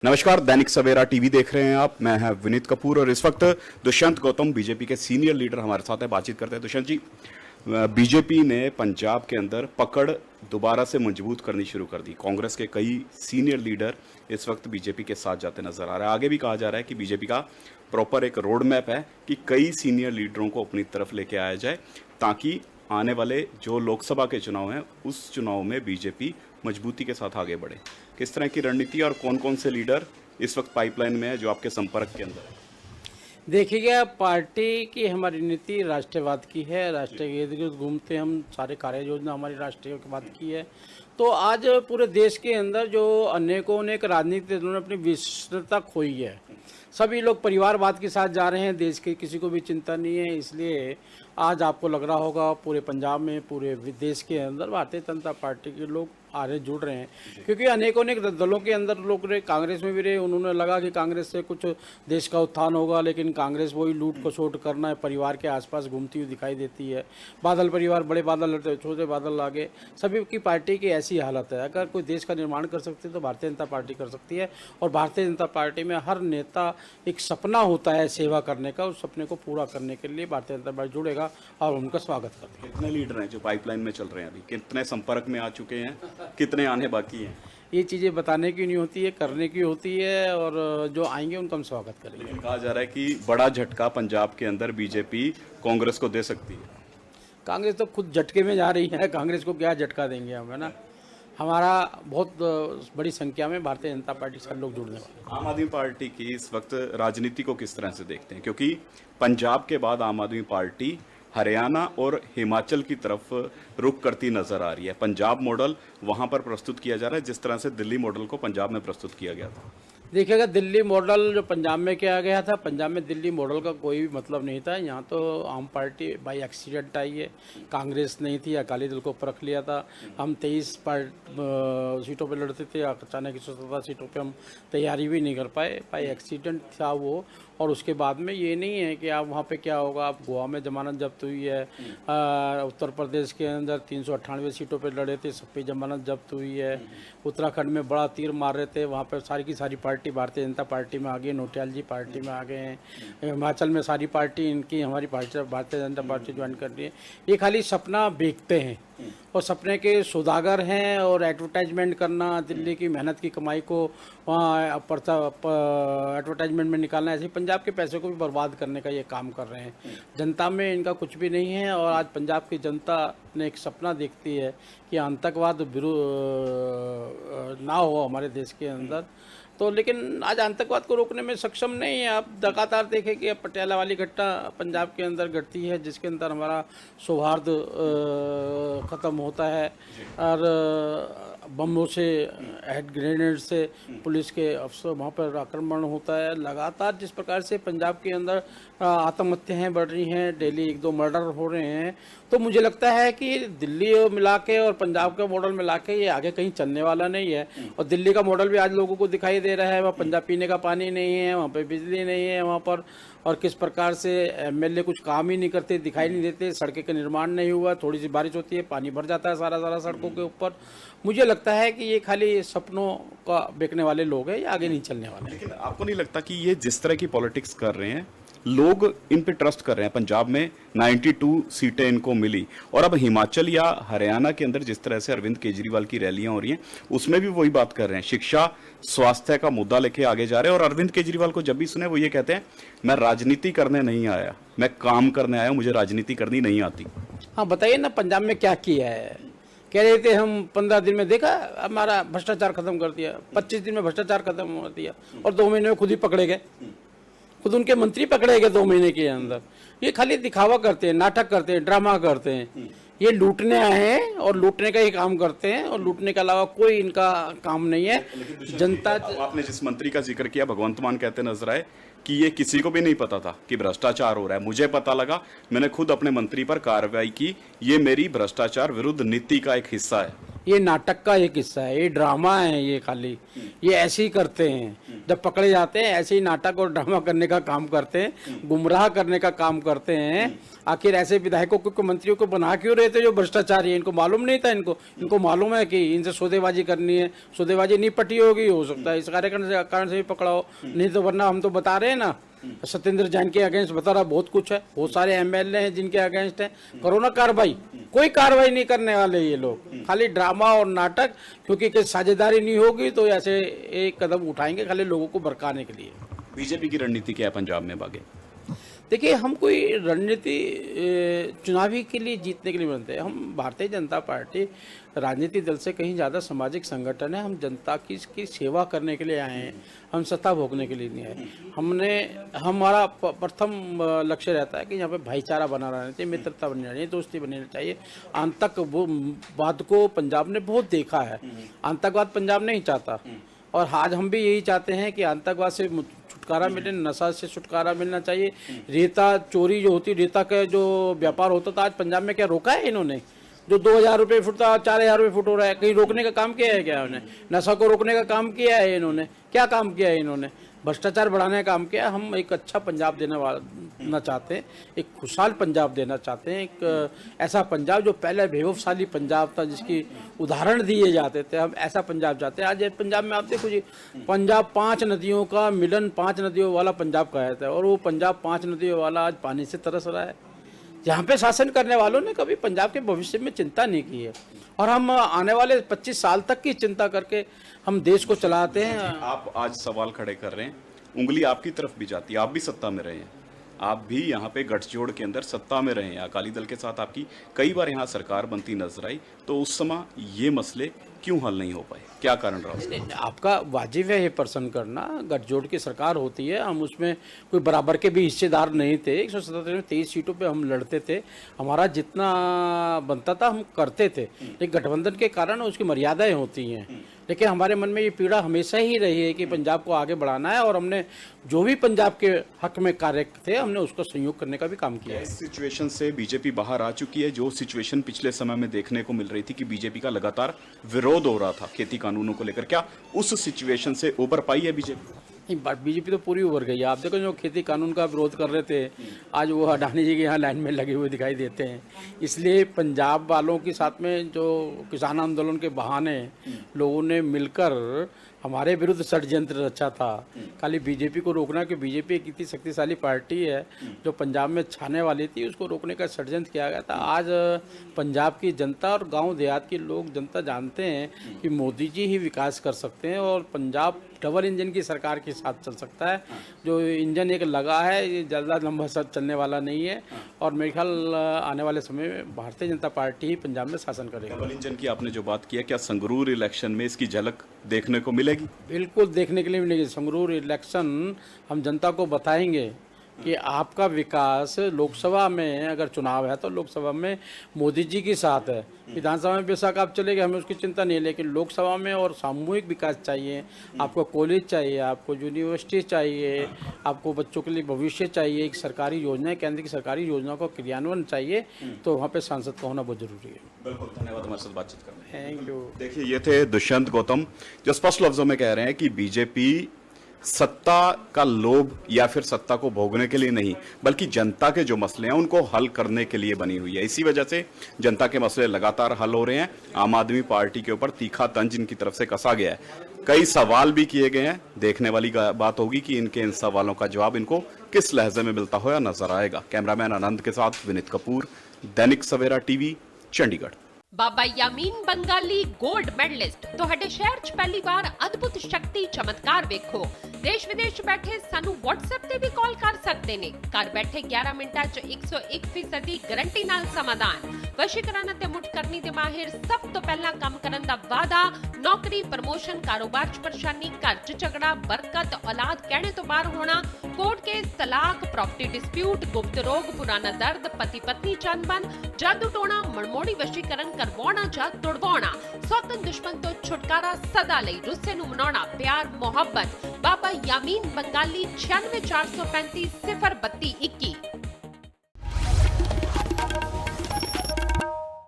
नमस्कार, दैनिक सवेरा टीवी देख रहे हैं आप। मैं है विनीत कपूर और इस वक्त दुष्यंत गौतम बीजेपी के सीनियर लीडर हमारे साथ हैं। बातचीत करते हैं। दुष्यंत जी, बीजेपी ने पंजाब के अंदर पकड़ दोबारा से मजबूत करनी शुरू कर दी। कांग्रेस के कई सीनियर लीडर इस वक्त बीजेपी के साथ जाते नजर आ रहे हैं। आगे भी कहा जा रहा है कि बीजेपी का प्रॉपर एक रोड मैप है कि कई सीनियर लीडरों को अपनी तरफ लेके आया जाए ताकि आने वाले जो लोकसभा के चुनाव हैं उस चुनाव में बीजेपी मजबूती के साथ आगे बढ़े। किस तरह की रणनीति और कौन कौन से लीडर इस वक्त पाइपलाइन में है जो आपके संपर्क के अंदर है? देखिएगा, पार्टी की हमारी नीति राष्ट्रवाद की है। राष्ट्रीय इर्द गिर्द घूमते हम, सारे कार्य योजना हमारी राष्ट्रीयवाद की है। तो आज पूरे देश के अंदर जो अनेकों ने राजनीतिक दलों ने अपनी विस्तृतता खोई है। सभी लोग परिवारवाद के साथ जा रहे हैं, देश के किसी को भी चिंता नहीं है। इसलिए आज आपको लग रहा होगा पूरे पंजाब में, पूरे देश के अंदर भारतीय जनता पार्टी के लोग आ रहे, जुड़ रहे हैं। क्योंकि अनेकों ने दलों के अंदर लोग रहे, कांग्रेस में भी रहे, उन्होंने लगा कि कांग्रेस से कुछ देश का उत्थान होगा, लेकिन कांग्रेस वही लूट खसोट करना है, परिवार के आसपास घूमती हुई दिखाई देती है। बादल परिवार, बड़े बादल लड़ते, छोटे बादल आगे, सभी की पार्टी की ऐसी हालत है। अगर कोई देश का निर्माण कर सकती है तो भारतीय जनता पार्टी कर सकती है। और भारतीय जनता पार्टी में हर नेता एक सपना होता है सेवा करने का, उस सपने को पूरा करने के लिए भारतीय जनता पार्टी जुड़ेगा और उनका स्वागत करते हैं। कितने लीडर हैं जो पाइपलाइन में चल रहे हैं? अभी कितने संपर्क में आ चुके हैं, कितने आने बाकी हैं? ये चीज़ें बताने की नहीं होती है, करने की होती है। और जो आएंगे उनका हम स्वागत करेंगे। लेकिन कहा जा रहा है कि बड़ा झटका पंजाब के अंदर बीजेपी कांग्रेस को दे सकती है। कांग्रेस तो खुद झटके में जा रही है, कांग्रेस को क्या झटका देंगे हम, है ना। हमारा बहुत बड़ी संख्या में भारतीय जनता पार्टी से लोग जुड़ने वाले। आम आदमी पार्टी की इस वक्त राजनीति को किस तरह से देखते हैं? क्योंकि पंजाब के बाद आम आदमी पार्टी हरियाणा और हिमाचल की तरफ रुख करती नजर आ रही है। पंजाब मॉडल वहां पर प्रस्तुत किया जा रहा है जिस तरह से दिल्ली मॉडल को पंजाब में प्रस्तुत किया गया था। देखिएगा, दिल्ली मॉडल जो पंजाब में किया गया था, पंजाब में दिल्ली मॉडल का कोई भी मतलब नहीं था। यहाँ तो आम पार्टी बाई एक्सीडेंट आई है। कांग्रेस नहीं थी, अकाली दल को परख लिया था। हम 23 सीटों पे लड़ते थे, अचानक 117 सीटों पे हम तैयारी भी नहीं कर पाए। बाई एक्सीडेंट था वो। और उसके बाद में ये नहीं है कि आप वहाँ पे क्या होगा। आप गोवा में जमानत जब्त हुई है, उत्तर प्रदेश के अंदर 398 सीटों पे लड़े थे, सब पे जमानत जब्त हुई है। उत्तराखंड में बड़ा तीर मार रहे थे, वहाँ पे सारी की सारी पार्टी भारतीय जनता पार्टी में आ गई, नोटियाल जी पार्टी में आ गए हैं। हिमाचल में सारी पार्टी इनकी, हमारी party Bharatiya Janata party join कर रही है। ये खाली सपना बेचते हैं और सपने के सौदागर हैं। और एडवर्टाइजमेंट करना, दिल्ली की मेहनत की कमाई को वहाँ एडवर्टाइजमेंट में निकालना, ऐसे पंजाब के पैसे को भी बर्बाद करने का ये काम कर रहे हैं। जनता में इनका कुछ भी नहीं है। और आज पंजाब की जनता ने एक सपना देखती है कि आतंकवाद ना हो हमारे देश के अंदर। तो लेकिन आज आतंकवाद को रोकने में सक्षम नहीं है। आप लगातार देखें कि पटियाला वाली घटना पंजाब के अंदर घटती है, जिसके अंदर हमारा सौहार्द ख़त्म होता है। और बमों से, हेड ग्रेनेड से पुलिस के अफसर वहाँ पर आक्रमण होता है। लगातार जिस प्रकार से पंजाब के अंदर आत्महत्याएँ बढ़ रही हैं, डेली 1-2 मर्डर हो रहे हैं, तो मुझे लगता है कि दिल्ली मिला के और पंजाब का मॉडल मिला के ये आगे कहीं चलने वाला नहीं है। और दिल्ली का मॉडल भी आज लोगों को दिखाई दे रहा है। वहाँ पंजाब पीने का पानी नहीं है, वहाँ पे बिजली नहीं है वहाँ पर। और किस प्रकार से एमएलए कुछ काम ही नहीं करते, दिखाई नहीं देते। सड़कें का निर्माण नहीं हुआ, थोड़ी सी बारिश होती है पानी भर जाता है सारा सड़कों के ऊपर। मुझे लगता है कि ये खाली सपनों का बेचने वाले लोग हैं, ये आगे नहीं चलने वाले। लेकिन आपको नहीं लगता कि ये जिस तरह की पॉलिटिक्स कर रहे हैं, लोग इन पे ट्रस्ट कर रहे हैं? पंजाब में 92 सीटें इनको मिली और अब हिमाचल या हरियाणा के अंदर जिस तरह से अरविंद केजरीवाल की रैलियां हो रही हैं उसमें भी वही बात कर रहे हैं। शिक्षा, स्वास्थ्य का मुद्दा लेके आगे जा रहे हैं। और अरविंद केजरीवाल को जब भी सुने वो ये कहते हैं, मैं राजनीति करने नहीं आया, मैं काम करने आया, मुझे राजनीति करनी नहीं आती। हाँ, बताइए ना पंजाब में क्या किया है। कह रहे थे हम 15 दिन में, देखा हमारा भ्रष्टाचार खत्म कर दिया। 25 दिन में भ्रष्टाचार खत्म कर दिया और 2 महीने में खुद ही पकड़े गए, खुद उनके मंत्री पकड़े गए 2 महीने के अंदर। ये खाली दिखावा करते हैं, नाटक करते हैं, ड्रामा करते हैं। ये लूटने आए हैं और लूटने का ही काम करते हैं और लूटने के अलावा कोई इनका काम नहीं है। जनता, आपने जिस मंत्री का जिक्र किया, भगवंत मान कहते नजर आए कि ये किसी को भी नहीं पता था कि भ्रष्टाचार हो रहा है। मुझे पता लगा, मैंने खुद अपने मंत्री पर कार्रवाई की, ये मेरी भ्रष्टाचार विरुद्ध नीति का एक हिस्सा है। ये नाटक का एक हिस्सा है, ये ड्रामा है, ये खाली ये ऐसे ही करते हैं। जब पकड़े जाते हैं ऐसे ही नाटक और ड्रामा करने का काम करते हैं, गुमराह करने का काम करते हैं। आखिर ऐसे विधायकों को मंत्रियों को बना क्यों रहे थे जो भ्रष्टाचारी है? इनको मालूम नहीं था? इनको मालूम है कि इनसे सौदेबाजी करनी है, सौदेबाजी नहीं पटी होगी, हो सकता है इस कारण से भी पकड़ा हो, नहीं तो वरना हम तो बता रहे हैं ना, सत्येंद्र जैन के अगेंस्ट बता रहा बहुत कुछ है, बहुत सारे एमएलए हैं जिनके अगेंस्ट है। कोरोना कार्रवाई, कोई कार्रवाई नहीं करने वाले ये लोग, खाली ड्रामा और नाटक, क्योंकि साझेदारी नहीं होगी तो ऐसे एक कदम उठाएंगे खाली लोगों को भड़काने के लिए। बीजेपी की रणनीति क्या है पंजाब में बागे? देखिए, हम कोई रणनीति चुनावी के लिए जीतने के लिए बनते हैं। हम भारतीय जनता पार्टी राजनीतिक दल से कहीं ज़्यादा सामाजिक संगठन है। हम जनता की सेवा करने के लिए आए हैं, हम सत्ता भोगने के लिए नहीं आए। हमारा प्रथम लक्ष्य रहता है कि यहाँ पे भाईचारा बना रहना चाहिए, मित्रता बनी रहनी चाहिए, दोस्ती बनी रहनी चाहिए। आतंकवाद को पंजाब ने बहुत देखा है, आतंकवाद पंजाब नहीं चाहता, और आज हम भी यही चाहते हैं कि आतंकवाद से छुटकारा मिले, नशा से छुटकारा मिलना चाहिए। रेता चोरी जो होती, रेता का जो व्यापार होता था, आज पंजाब में क्या रोका है इन्होंने? जो 2000 रुपये फुट था 4000 रुपये फुट हो रहा है, कहीं रोकने का काम किया है क्या इन्होंने? नशा को रोकने का काम किया है इन्होंने? क्या काम किया है इन्होंने? भ्रष्टाचार बढ़ाने का काम किया। हम एक अच्छा पंजाब देना चाहते हैं, एक खुशहाल पंजाब देना चाहते हैं, एक ऐसा पंजाब जो पहले वैभवशाली पंजाब था, जिसकी उदाहरण दिए जाते थे। हम ऐसा पंजाब चाहते हैं। आज पंजाब में आप देखो जी, पंजाब 5 नदियों का मिलन, 5 नदियों वाला पंजाब कहता है, और वो पंजाब 5 नदियों वाला आज पानी से तरस रहा है। यहाँ पे शासन करने वालों ने कभी पंजाब के भविष्य में चिंता नहीं की है, और हम आने वाले 25 साल तक की चिंता करके हम देश को चलाते हैं। आप आज सवाल खड़े कर रहे हैं, उंगली आपकी तरफ भी जाती है, आप भी सत्ता में रहे हैं, आप भी यहाँ पे गठजोड़ के अंदर सत्ता में रहे हैं, अकाली दल के साथ आपकी कई बार यहाँ सरकार बनती नजर आई, तो उस समय ये मसले क्यों हल नहीं हो पाए? क्या कारण रहा उसका? आपका वाजिब है ये प्रश्न करना। गठजोड़ की सरकार होती है, हम उसमें कोई बराबर के भी हिस्सेदार नहीं थे। 177 में 23 सीटों पे हम लड़ते थे, हमारा जितना बनता था हम करते थे, लेकिन गठबंधन के कारण उसकी मर्यादाएं होती हैं। लेकिन हमारे मन में ये पीड़ा हमेशा ही रही है कि पंजाब को आगे बढ़ाना है, और हमने जो भी पंजाब के हक में कार्य थे हमने उसको सहयोग करने का भी काम किया है। इस सिचुएशन से बीजेपी बाहर आ चुकी है। जो सिचुएशन पिछले समय में देखने को मिल रही थी कि बीजेपी का लगातार विरोध हो रहा था खेती कानूनों को लेकर, क्या उस सिचुएशन से उबर पाई है बीजेपी? बीजेपी तो पूरी उभर गई है। आप देखो, जो खेती कानून का विरोध कर रहे थे, आज वो अडानी जी के यहाँ लाइन में लगे हुए दिखाई देते हैं। इसलिए पंजाब वालों के साथ में जो किसान आंदोलन के बहाने लोगों ने मिलकर हमारे विरुद्ध षड्यंत्र रचा था, खाली बीजेपी को रोकना, कि बीजेपी एक इतनी शक्तिशाली पार्टी है जो पंजाब में छाने वाली थी, उसको रोकने का षड्यंत्र किया गया था। आज पंजाब की जनता और गांव देहात के लोग जनता जानते हैं कि मोदी जी ही विकास कर सकते हैं, और पंजाब डबल इंजन की सरकार के साथ चल सकता है। जो इंजन एक लगा है ये ज़्यादा लंबा चलने वाला नहीं है, और मेरे ख्याल आने वाले समय में भारतीय जनता पार्टी ही पंजाब में शासन करेगी। डबल इंजन की आपने जो बात किया, क्या संगरूर इलेक्शन में इसकी झलक देखने को मिलेगी? बिल्कुल देखने के लिए मिलेगी। संगरूर इलेक्शन हम जनता को बताएंगे कि आपका विकास लोकसभा में, अगर चुनाव है तो लोकसभा में मोदी जी के साथ है, विधानसभा में बेशक आप चले गए, हमें उसकी चिंता नहीं है, लेकिन लोकसभा में और सामूहिक विकास चाहिए। आपको कॉलेज चाहिए, आपको यूनिवर्सिटी चाहिए, आपको बच्चों के लिए भविष्य चाहिए, एक सरकारी योजना, केंद्र की सरकारी योजना का क्रियान्वयन चाहिए, तो वहाँ पे सांसद का होना बहुत जरूरी है। बिल्कुल, धन्यवाद हमारे साथ बातचीत करने। Thank you. देखिए, ये थे दुष्यंत गौतम, जो स्पष्ट लफ्जों में कह रहे हैं कि बीजेपी सत्ता का लोभ या फिर सत्ता को भोगने के लिए नहीं, बल्कि जनता के जो मसले हैं उनको हल करने के लिए बनी हुई है। इसी वजह से जनता के मसले लगातार हल हो रहे हैं। आम आदमी पार्टी के ऊपर तीखा तंज इनकी तरफ से कसा गया है, कई सवाल भी किए गए हैं। देखने वाली बात होगी कि इनके इन सवालों का जवाब इनको किस लहजे में मिलता हुआ नजर आएगा। कैमरामैन आनंद के साथ विनीत कपूर, दैनिक सवेरा टीवी, चंडीगढ़। बाबा यामीन बंगाली गोल्ड मैडलिस्ट ਤੁਹਾਡੇ ਸ਼ਹਿਰ 'ਚ ਪਹਿਲੀ ਵਾਰ ਅਦਭੁਤ ਸ਼ਕਤੀ ਚਮਤਕਾਰ ਵੇਖੋ। ਦੇਸ਼ ਵਿਦੇਸ਼ 'ਚ ਬੈਠੇ ਸਾਨੂੰ WhatsApp ਤੇ ਵੀ ਕਾਲ ਕਰ ਸਕਦੇ ਨੇ। ਘਰ ਬੈਠੇ 11 ਮਿੰਟਾਂ 'ਚ 101% ਦੀ ਗਾਰੰਟੀ ਨਾਲ ਸਮਾਧਾਨ। ਵਸ਼ੀਕਰਨ ਅਤੇ ਮੁਠਕਰਨੀ ਦੇ ਮਾਹਿਰ ਸਭ ਤੋਂ ਪਹਿਲਾਂ ਕੰਮ ਕਰਨ ਦਾ ਵਾਅਦਾ। ਨੌਕਰੀ, ਪ੍ਰਮੋਸ਼ਨ, ਕਾਰੋਬਾਰ 'ਚ ਪਰੇਸ਼ਾਨੀ, ਘਰ 'ਚ ਝਗੜਾ, ਬਰਕਤ, ਔਲਾਦ ਕਹਿਣੇ ਤੋਂ ਬਾਹਰ ਹੋਣਾ, ਕੋਰਟ ਕੇਸ, ਤਲਾਕ, ਪ੍ਰॉपर्टी डिस्प्यूट, गुप्त रोग, पुराना दर्द, पति पत्नी चंदबन, जादू टोना, मनमोड़ी वशीकरण करवाना ਜਾਂ ਤੁੜਵਾਉਣਾ, ਸੌਤਨ ਦੁਸ਼ਮਣ ਤੋਂ ਛੁਟਕਾਰਾ ਸਦਾ ਲਈ, ਰੁੱਸੇ ਨੂੰ ਮਨਾਉਣਾ, ਪਿਆਰ ਮੁਹੱਬਤ। ਬਾਬਾ यामीन बंगाली 96 435 032 21।